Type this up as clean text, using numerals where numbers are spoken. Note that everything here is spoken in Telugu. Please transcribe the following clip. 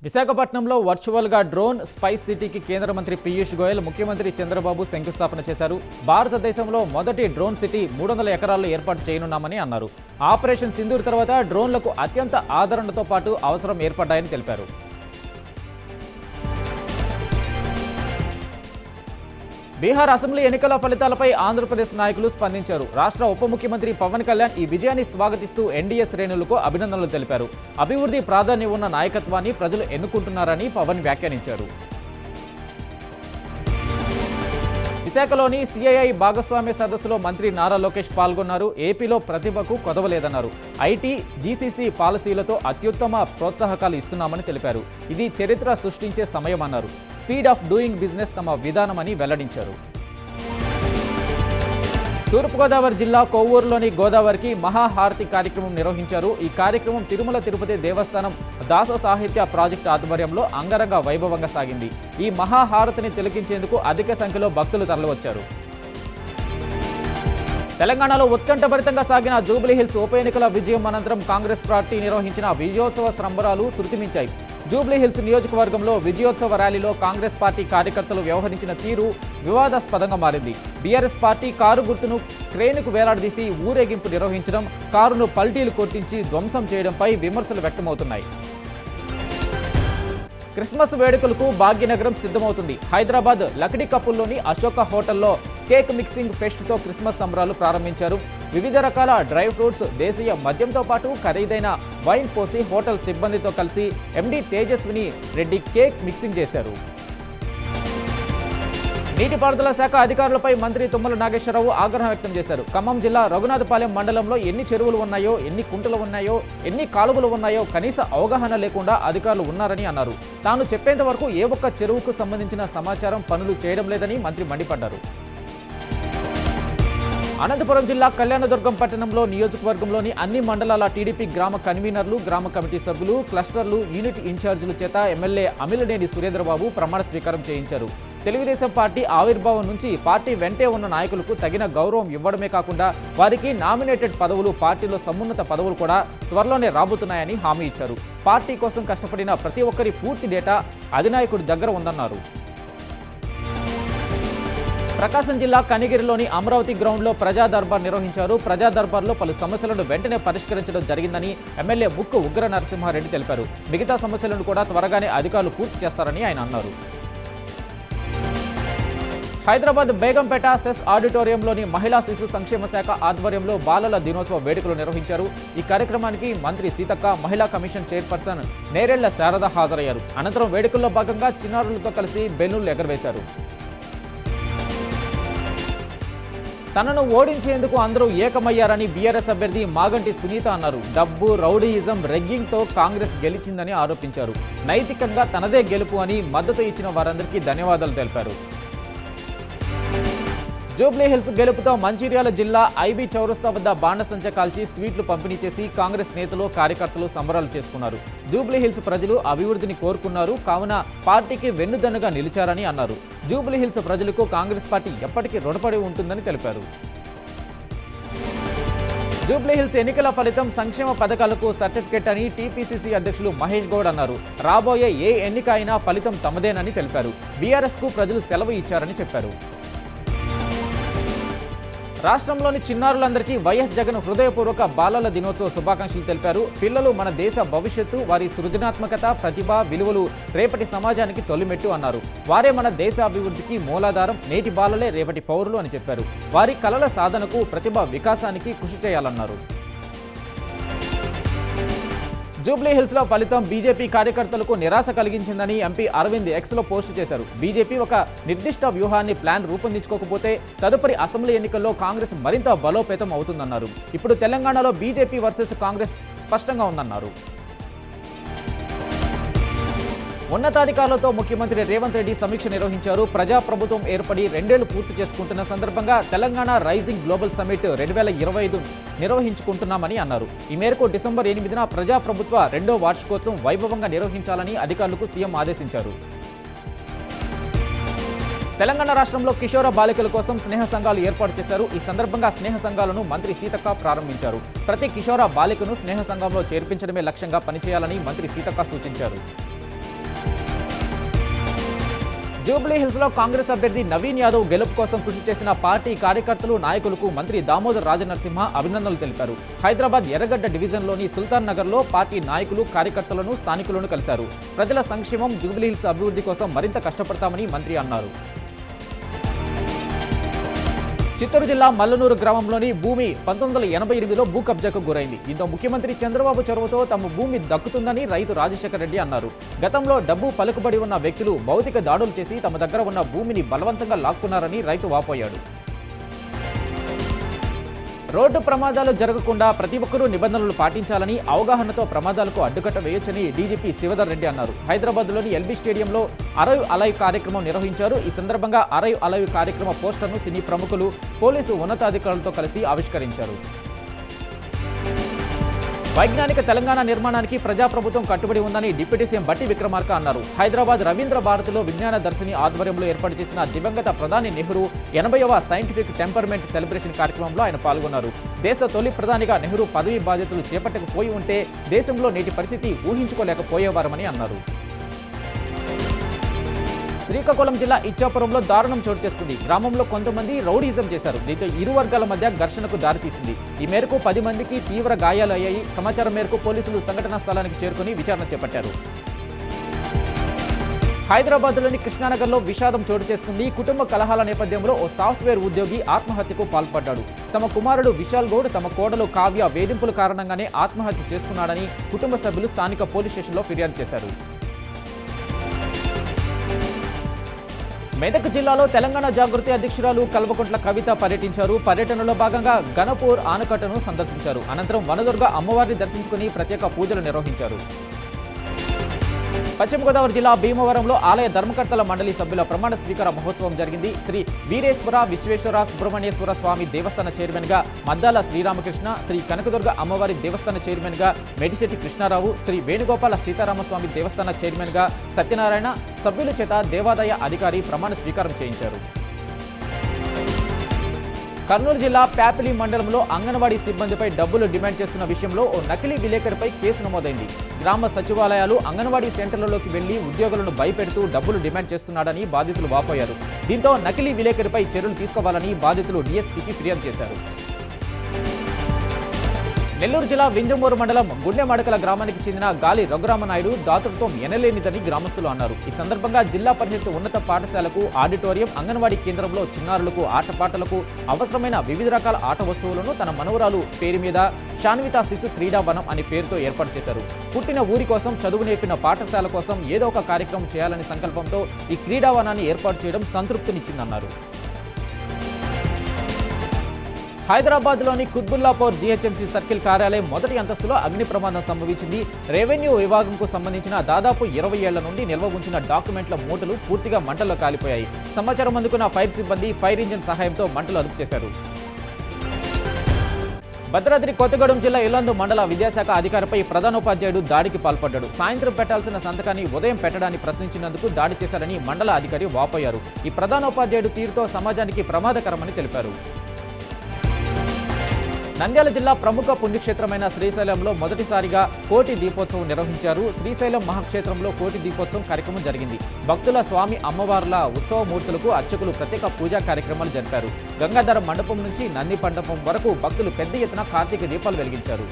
విశాఖపట్నంలో వర్చువల్గా డ్రోన్ స్పైస్ సిటీకి కేంద్ర మంత్రి పీయూష్ గోయల్, ముఖ్యమంత్రి చంద్రబాబు శంకుస్థాపన చేశారు. భారతదేశంలో మొదటి డ్రోన్ సిటీ 300 ఎకరాల్లో ఏర్పాటు చేయనున్నామని అన్నారు. ఆపరేషన్ సింధూర్ తర్వాత డ్రోన్లకు అత్యంత ఆదరణతో పాటు అవసరం ఏర్పడ్డాయని తెలిపారు. బీహార్ అసెంబ్లీ ఎన్నికల ఫలితాలపై ఆంధ్రప్రదేశ్ నాయకులు స్పందించారు. రాష్ట్ర ఉప ముఖ్యమంత్రి పవన్ కళ్యాణ్ ఈ విజయాన్ని స్వాగతిస్తూ ఎన్డీఏ శ్రేణులకు అభినందనలు తెలిపారు. అభివృద్ధి ప్రాధాన్యం ఉన్న నాయకత్వాన్ని ప్రజలు ఎన్నుకుంటున్నారని పవన్ వ్యాఖ్యానించారు. విశాఖలోని సిఐఐ భాగస్వామ్య సదస్సులో మంత్రి నారా లోకేష్ పాల్గొన్నారు. ఏపీలో ప్రతిభకు కొదవలేదన్నారు. ఐటీ, జీసీసీ పాలసీలతో అత్యుత్తమ ప్రోత్సాహకాలు ఇస్తున్నామని తెలిపారు. ఇది చరిత్ర సృష్టించే సమయమన్నారు. స్పీడ్ ఆఫ్ డూయింగ్ బిజినెస్ తమ విధానమని వెల్లడించారు. తూర్పుగోదావరి జిల్లా కొవ్వూరులోని గోదావరికి మహాహారతి కార్యక్రమం నిర్వహించారు. ఈ కార్యక్రమం తిరుమల తిరుపతి దేవస్థానం దాస సాహిత్య ప్రాజెక్టు ఆధ్వర్యంలో అంగరంగ వైభవంగా సాగింది. ఈ మహాహారతిని తిలకించేందుకు అధిక సంఖ్యలో భక్తులు తరలివచ్చారు. తెలంగాణలో ఉత్కంఠభరితంగా సాగిన జూబ్లీహిల్స్ ఉప ఎన్నికల విజయం అనంతరం కాంగ్రెస్ పార్టీ నిర్వహించిన విజయోత్సవ సంబరాలు శృతిమించాయి. జూబ్లీహిల్స్ నియోజకవర్గంలో విజయోత్సవ ర్యాలీలో కాంగ్రెస్ పార్టీ కార్యకర్తలు వ్యవహరించిన తీరు వివాదాస్పదంగా మారింది. బీఆర్ఎస్ పార్టీ కారు గుర్తును క్రేన్కు వేలాడదీసి ఊరేగింపు నిర్వహించడం, కారును పల్టీలు కొట్టించి ధ్వంసం చేయడంపై విమర్శలు వ్యక్తమవుతున్నాయి. క్రిస్మస్ వేడుకలకు భాగ్యనగరం సిద్ధమవుతుంది. హైదరాబాద్ లక్డీ కపుల్లోని అశోక హోటల్లో కేక్ మిక్సింగ్ ఫెస్ట్తో క్రిస్మస్ సంబరాలు ప్రారంభించారు. వివిధ రకాల డ్రై ఫ్రూట్స్, దేశీయ మద్యంతో పాటు ఖరీదైన వైన్ పోసి హోటల్ సిబ్బందితో కలిసి MD Tejaswini Reddy cake mixing చేశారు. నీటిపారుదల శాఖ అధికారులపై మంత్రి తుమ్మల నాగేశ్వరరావు ఆగ్రహం వ్యక్తం చేశారు. ఖమ్మం జిల్లా రఘునాథపాలెం మండలంలో ఎన్ని చెరువులు ఉన్నాయో, ఎన్ని కుంటలు ఉన్నాయో, ఎన్ని కాలువలు ఉన్నాయో కనీస అవగాహన లేకుండా అధికారులు ఉన్నారని అన్నారు. తాను చెప్పేంత వరకు ఏ ఒక్క చెరువుకు సంబంధించిన సమాచారం పనులు చేయడం లేదని మంత్రి మండిపడ్డారు. అనంతపురం జిల్లా కళ్యాణదుర్గం పట్టణంలో నియోజకవర్గంలోని అన్ని మండలాల టీడీపీ గ్రామ కన్వీనర్లు, గ్రామ కమిటీ సభ్యులు, క్లస్టర్లు, యూనిట్ ఇన్ఛార్జీల చేత ఎమ్మెల్యే అమిలనేని సురేంద్రబాబు ప్రమాణ స్వీకారం చేయించారు. తెలుగుదేశం పార్టీ ఆవిర్భావం నుంచి పార్టీ వెంటే ఉన్న నాయకులకు తగిన గౌరవం ఇవ్వడమే కాకుండా వారికి నామినేటెడ్ పదవులు, పార్టీలో సమున్నత పదవులు కూడా త్వరలోనే రాబోతున్నాయని హామీ ఇచ్చారు. పార్టీ కోసం కష్టపడిన ప్రతి ఒక్కరి పూర్తి డేటా అధినాయకుడి దగ్గర ఉందన్నారు. ప్రకాశం జిల్లా కనిగిరిలోని అమరావతి గ్రౌండ్లో ప్రజా దర్బార్ నిర్వహించారు. ప్రజా దర్బార్లో పలు సమస్యలను వెంటనే పరిష్కరించడం జరిగిందని ఎమ్మెల్యే ముక్కు ఉగ్ర నరసింహారెడ్డి తెలిపారు. మిగతా సమస్యలను కూడా త్వరగానే అధికారులు పూర్తి చేస్తారని ఆయన అన్నారు. హైదరాబాద్ బేగంపేట సెస్ ఆడిటోరియంలోని మహిళా శిశు సంక్షేమ శాఖ ఆధ్వర్యంలో బాలల దినోత్సవ వేడుకలు నిర్వహించారు. ఈ కార్యక్రమానికి మంత్రి సీతక్క, మహిళా కమిషన్ చైర్పర్సన్ నేరెళ్ల శారద హాజరయ్యారు. అనంతరం వేడుకల్లో భాగంగా చిన్నారులతో కలిసి బెలూన్లు ఎగరవేశారు. తనను ఓడించేందుకు అందరూ ఏకమయ్యారని బీఆర్ఎస్ అభ్యర్థి మాగంటి సునీత అన్నారు. డబ్బు, రౌడీయిజం, రెగ్గింగ్తో కాంగ్రెస్ గెలిచిందని ఆరోపించారు. నైతికంగా తనదే గెలుపు అని మద్దతు ఇచ్చిన వారందరికీ ధన్యవాదాలు తెలిపారు. జూబ్లీహిల్స్ గెలుపుతో మంచిర్యాల జిల్లా ఐబీ చౌరస్తా వద్ద బాణసంచ కాల్చి స్వీట్లు పంపిణీ చేసి కాంగ్రెస్ నేతలు, కార్యకర్తలు సంబరాలు చేసుకున్నారు. జూబ్లీహిల్స్ ప్రజలు అభివృద్ధిని కోరుకున్నారు, కావున పార్టీకి వెన్నుదన్నుగా నిలిచారని అన్నారు. జూబ్లీహిల్స్ ప్రజలకు కాంగ్రెస్ పార్టీ ఎప్పటికీ రుణపడి ఉంటుందని తెలిపారు. జూబ్లీహిల్స్ ఎన్నికల ఫలితం సంక్షేమ పథకాలకు సర్టిఫికెట్ అని టీపీసీసీ అధ్యక్షులు మహేష్ గౌడ్ అన్నారు. రాబోయే ఏ ఎన్నిక అయినా ఫలితం తమదేనని తెలిపారు. బీఆర్ఎస్కు ప్రజలు సెలవు ఇచ్చారని చెప్పారు. రాష్ట్రంలోని చిన్నారులందరికీ వైఎస్ జగన్ హృదయపూర్వక బాలల దినోత్సవ శుభాకాంక్షలు తెలిపారు. పిల్లలు మన దేశ భవిష్యత్తు, వారి సృజనాత్మకత, ప్రతిభ, విలువలు రేపటి సమాజానికి తొలిమెట్టు అన్నారు. వారే మన దేశ అభివృద్ధికి మూలాధారం, నేటి బాలలే రేపటి పౌరులు అని చెప్పారు. వారి కలల సాధనకు, ప్రతిభ వికాసానికి కృషి చేయాలన్నారు. జూబ్లీహిల్స్లో ఫలితం బీజేపీ కార్యకర్తలకు నిరాశ కలిగించిందని ఎంపీ అరవింద్ ఎక్స్లో పోస్టు చేశారు. బీజేపీ ఒక నిర్దిష్ట వ్యూహాన్ని, ప్లాన్ రూపొందించుకోకపోతే తదుపరి అసెంబ్లీ ఎన్నికల్లో కాంగ్రెస్ మరింత బలోపేతం అవుతుందన్నారు. ఇప్పుడు తెలంగాణలో బీజేపీ వర్సెస్ కాంగ్రెస్ స్పష్టంగా ఉందన్నారు. ఉన్నతాధికారులతో ముఖ్యమంత్రి రేవంత్ రెడ్డి సమీక్ష నిర్వహించారు. ప్రజాప్రభుత్వం ఏర్పడి 2 ఏళ్లు పూర్తి చేసుకుంటున్న సందర్భంగా తెలంగాణ రైజింగ్ గ్లోబల్ సమ్మిట్ 2025 నిర్వహించుకుంటున్నామని అన్నారు. ఈ మేరకు డిసెంబర్ 8న ప్రజాప్రభుత్వ 2వ వార్షికోత్సవం వైభవంగా నిర్వహించాలని అధికారులకు సీఎం ఆదేశించారు. తెలంగాణ రాష్ట్రంలో కిషోర బాలికల కోసం స్నేహ సంఘాలు ఏర్పాటు చేశారు. ఈ సందర్భంగా స్నేహ సంఘాలను మంత్రి సీతక్క ప్రారంభించారు. ప్రతి కిషోర బాలికను స్నేహ సంఘంలో చేర్పించడమే లక్ష్యంగా పనిచేయాలని మంత్రి సీతక్క సూచించారు. జూబ్లీ హిల్స్ లో కాంగ్రెస్ అభ్యర్థి నవీన్ యాదవ్ గెలుపు కోసం కృషి చేసిన పార్టీ కార్యకర్తలు నాయకులకు మంత్రి దామోదర్ రాజనరసింహ అభినందనలు తెలిపారు. హైదరాబాద్ ఎర్రగడ్డ డివిజన్లోని సుల్తాన్ నగర్ లో పార్టీ నాయకులు కార్యకర్తలను స్థానికులను కలిశారు. ప్రజల సంక్షేమం జూబ్లీ హిల్స్ అభివృద్ధి కోసం మరింత కష్టపడతామని మంత్రి అన్నారు. చిత్తూరు జిల్లా మల్లనూరు గ్రామంలోని భూమి 1988లో భూ కబ్జాకు గురైంది. దీంతో ముఖ్యమంత్రి చంద్రబాబు చొరవతో తమ భూమి దక్కుతుందని రైతు రాజశేఖర రెడ్డి అన్నారు. గతంలో డబ్బు పలుకుబడి ఉన్న వ్యక్తులు భౌతిక దాడులు చేసి తమ దగ్గర ఉన్న భూమిని బలవంతంగా లాక్కున్నారని రైతు వాపోయాడు. రోడ్డు ప్రమాదాలు జరగకుండా ప్రతి ఒక్కరూ నిబంధనలు పాటించాలని, అవగాహనతో ప్రమాదాలకు అడ్డుకట్ట వేయొచ్చని డీజీపీ శివధర్ రెడ్డి అన్నారు. హైదరాబాద్లోని ఎల్బీ స్టేడియంలో అరైవ్ అలైవ్ కార్యక్రమం నిర్వహించారు. ఈ సందర్భంగా అరైవ్ అలైవ్ కార్యక్రమ పోస్టర్ను సినీ ప్రముఖులు, పోలీసు ఉన్నతాధికారులతో కలిసి ఆవిష్కరించారు. వైజ్ఞానిక తెలంగాణ నిర్మాణానికి ప్రజాప్రభుత్వం కట్టుబడి ఉందని డిప్యూటీ సీఎం బట్టి విక్రమార్క అన్నారు. హైదరాబాద్ రవీంద్ర భారతిలో విజ్ఞాన దర్శిని ఆధ్వర్యంలో ఏర్పాటు చేసిన దివంగత ప్రధాని నెహ్రూ 80వ సైంటిఫిక్ టెంపర్మెంట్ సెలబ్రేషన్ కార్యక్రమంలో ఆయన పాల్గొన్నారు. దేశ తొలి ప్రధానిగా నెహ్రూ పదవీ బాధ్యతలు చేపట్టకపోయి ఉంటే దేశంలో నేటి పరిస్థితి ఊహించుకోలేకపోయేవారమని అన్నారు. శ్రీకాకుళం జిల్లా ఇచ్చాపురంలో దారుణం చోటు చేసుకుంది. గ్రామంలో కొంతమంది రౌడీజం చేశారు. దీంతో ఇరు వర్గాల మధ్య ఘర్షణకు దారితీసింది. ఈ మేరకు 10 మందికి తీవ్ర గాయాలు అయ్యాయి. సమాచారం మేరకు పోలీసులు సంఘటనా స్థలానికి చేరుకుని విచారణ చేపట్టారు. హైదరాబాద్లోని కృష్ణానగర్లో విషాదం చోటు చేసుకుంది. కుటుంబ కలహాల నేపథ్యంలో ఓ సాఫ్ట్వేర్ ఉద్యోగి ఆత్మహత్యకు పాల్పడ్డాడు. తమ కుమారుడు విశాల్ గౌడ్, తమ కోడలు కావ్య వేధింపుల కారణంగానే ఆత్మహత్య చేసుకున్నాడని కుటుంబ సభ్యులు స్థానిక పోలీస్ స్టేషన్లో ఫిర్యాదు చేశారు. మెదక్ జిల్లాలో తెలంగాణ జాగృతి అధ్యక్షురాలు కల్వకుంట్ల కవిత పర్యటించారు. పర్యటనలో భాగంగా గణపూర్ ఆనకట్టను సందర్శించారు. అనంతరం వనదుర్గ అమ్మవారిని దర్శించుకుని ప్రత్యేక పూజలు నిర్వహించారు. పశ్చిమ గోదావరి జిల్లా భీమవరంలో ఆలయ ధర్మకర్తల మండలి సభ్యుల ప్రమాణ స్వీకార మహోత్సవం జరిగింది. శ్రీ వీరేశ్వర విశ్వేశ్వర సుబ్రహ్మణ్యేశ్వర స్వామి దేవస్థాన చైర్మన్ గా మద్దాల శ్రీరామకృష్ణ, శ్రీ కనకదుర్గ అమ్మవారి దేవస్థాన చైర్మన్ గా మెడిశెట్టి కృష్ణారావు, శ్రీ వేణుగోపాల సీతారామస్వామి దేవస్థాన చైర్మన్ గా సత్యనారాయణ సభ్యుల చేత దేవాదాయ అధికారి ప్రమాణ స్వీకారం చేయించారు. కర్నూలు జిల్లా ప్యాపిలి మండలంలో అంగన్వాడీ సిబ్బందిపై డబ్బులు డిమాండ్ చేస్తున్న విషయంలో ఓ నకిలీ విలేకరిపై కేసు నమోదైంది. గ్రామ సచివాలయాలు, అంగన్వాడీ సెంటర్లలోకి వెళ్లి ఉద్యోగులను భయపెడుతూ డబ్బులు డిమాండ్ చేస్తున్నాడని బాధితులు వాపోయారు. దీంతో నకిలీ విలేకరిపై చర్యలు తీసుకోవాలని బాధితులు డీఎస్పీకి ఫిర్యాదు చేశారు. నెల్లూరు జిల్లా వింజమూరు మండలం గుండెమడకల గ్రామానికి చెందిన గాలి రఘురామనాయుడు దాతృత్వం ఎనలేనిదని గ్రామస్తులు అన్నారు. ఈ సందర్భంగా జిల్లా పరిషత్ ఉన్నత పాఠశాలకు ఆడిటోరియం, అంగన్వాడీ కేంద్రంలో చిన్నారులకు ఆటపాటలకు అవసరమైన వివిధ రకాల ఆట వస్తువులను తన మనవరాలు పేరు మీద శాన్విత శిశు క్రీడావనం అనే పేరుతో ఏర్పాటు చేశారు. పుట్టిన ఊరి కోసం, చదువు నేర్పిన పాఠశాల కోసం ఏదో ఒక కార్యక్రమం చేయాలనే సంకల్పంతో ఈ క్రీడావనాన్ని ఏర్పాటు చేయడం సంతృప్తినిచ్చిందన్నారు. హైదరాబాద్లోని కుత్బుల్లాపూర్ జీహెచ్ఎంసీ సర్కిల్ కార్యాలయం మొదటి అంతస్తులో అగ్ని ప్రమాదం సంభవించింది. రెవెన్యూ విభాగంకు సంబంధించిన దాదాపు 20 ఏళ్ల నుండి నిల్వ ఉంచిన డాక్యుమెంట్ల మూటలు పూర్తిగా మంటల్లో కాలిపోయాయి. సమాచారం అందుకున్న ఫైర్ సిబ్బంది ఫైర్ ఇంజిన్ సహాయంతో మంటలు అదుపు చేశారు. భద్రాద్రి కొత్తగూడెం జిల్లా ఇల్లందు మండల విద్యాశాఖ అధికారిపై ప్రధానోపాధ్యాయుడు దాడికి పాల్పడ్డాడు. సాయంత్రం పెట్టాల్సిన సంతకాన్ని ఉదయం పెట్టడాన్ని ప్రశ్నించినందుకు దాడి చేశారని మండల అధికారి వాపోయారు. ఈ ప్రధానోపాధ్యాయుడు తీరుతో సమాజానికి ప్రమాదకరమని తెలిపారు. నంద్యాల జిల్లా ప్రముఖ పుణ్యక్షేత్రమైన శ్రీశైలంలో మొదటిసారిగా కోటి దీపోత్సవం నిర్వహించారు. శ్రీశైలం మహాక్షేత్రంలో కోటి దీపోత్సవం కార్యక్రమం జరిగింది. భక్తుల స్వామి అమ్మవార్ల ఉత్సవమూర్తులకు అర్చకులు ప్రత్యేక పూజా కార్యక్రమాలు జరిపారు. గంగాధర మండపం నుంచి నంది మండపం వరకు భక్తులు పెద్ద ఎత్తున కార్తీక దీపాలు వెలిగించారు.